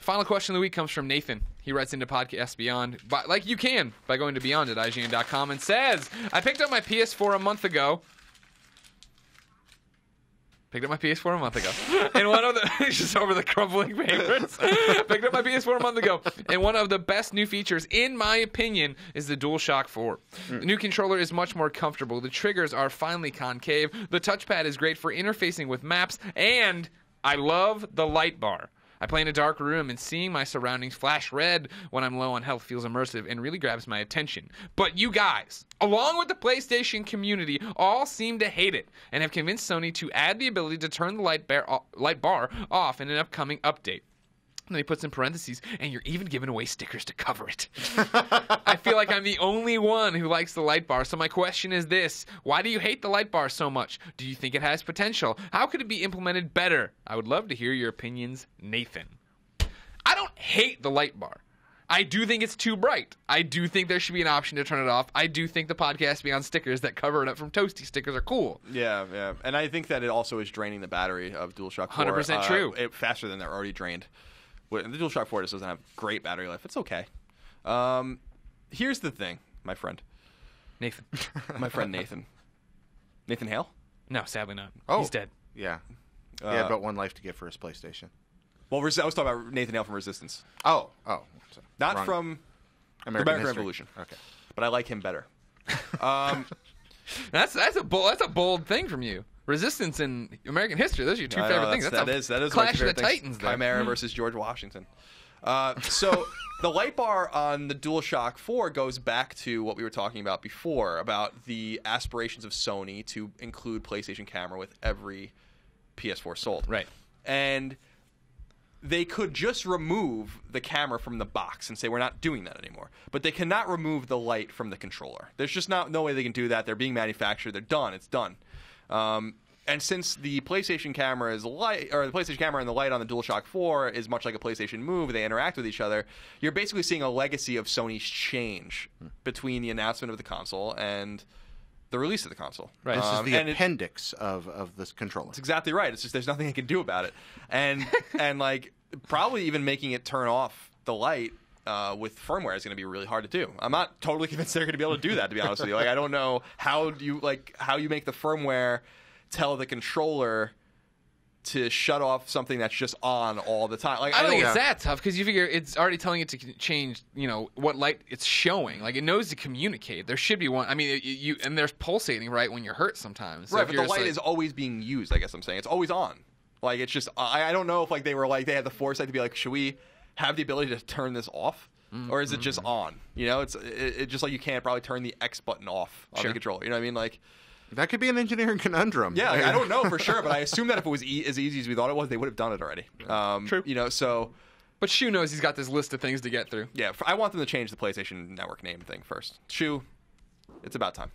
Final question of the week comes from Nathan. He writes into Podcast Beyond, like you can, by going to beyond@ign.com, and says, I picked up my PS4 a month ago. And one of the just over the crumbling papers. Picked up my PS4 a month ago, and one of the best new features, in my opinion, is the Dualshock 4. The new controller is much more comfortable. The triggers are finely concave. The touchpad is great for interfacing with maps, and I love the Lightbar. I play in a dark room, and seeing my surroundings flash red when I'm low on health feels immersive and really grabs my attention. But you guys, along with the PlayStation community, all seem to hate it and have convinced Sony to add the ability to turn the Lightbar off in an upcoming update. And then he puts in parentheses, and you're even giving away stickers to cover it. I feel like I'm the only one who likes the Lightbar, so my question is this. Why do you hate the Lightbar so much? Do you think it has potential? How could it be implemented better? I would love to hear your opinions, Nathan. I don't hate the Lightbar. I do think it's too bright. I do think there should be an option to turn it off. I do think the Podcast Beyond stickers that cover it up from Toasty stickers are cool. Yeah. And I think that it also is draining the battery of DualShock 4. 100% true. Faster than they're already drained. The DualShock 4 just doesn't have great battery life. It's okay. Here's the thing, my friend. Nathan. My friend Nathan. Nathan Hale? No, sadly not. Oh. He's dead. Yeah. He had but one life to give for his PlayStation. Well, I was talking about Nathan Hale from Resistance. Oh. Not Wrong. From American Revolution. Okay. But I like him better. That's a bold thing from you. Resistance and American history. Those are your two favorite things. That is Clash of the Titans. Chimera versus George Washington. So the Lightbar on the DualShock 4 goes back to what we were talking about before, about the aspirations of Sony to include PlayStation Camera with every PS4 sold. Right. And they could just remove the camera from the box and say, we're not doing that anymore. But they cannot remove the light from the controller. There's just no way they can do that. They're being manufactured. They're done. It's done. And since the PlayStation camera is the PlayStation camera and the light on the DualShock 4 is much like a PlayStation Move, they interact with each other. You're basically seeing a legacy of Sony's change between the announcement of the console and the release of the console. Right. This is the appendix of this controller. That's exactly right. It's just there's nothing they can do about it, and like probably even making it turn off the light with firmware is going to be really hard to do. I'm not totally convinced they're going to be able to do that, to be honest with you. Like, I don't know how you make the firmware tell the controller to shut off something that's just on all the time. Like, I don't think it's that tough, because you figure it's already telling it to change, what light it's showing. Like, it knows to communicate. There should be one. I mean, and there's pulsating right when you're hurt sometimes. So right, but the light is always being used. I guess I'm saying it's always on. Like, it's just I don't know if they had the foresight to be like, should we have the ability to turn this off, or is it just on? It's just like you can't probably turn the X button off on the controller. You know what I mean? Like, that could be an engineering conundrum. Yeah, I don't know for sure, but I assume that if it was as easy as we thought it was, they would have done it already. True. So. But Shu knows he's got this list of things to get through. Yeah, I want them to change the PlayStation Network name thing first. Shu, it's about time.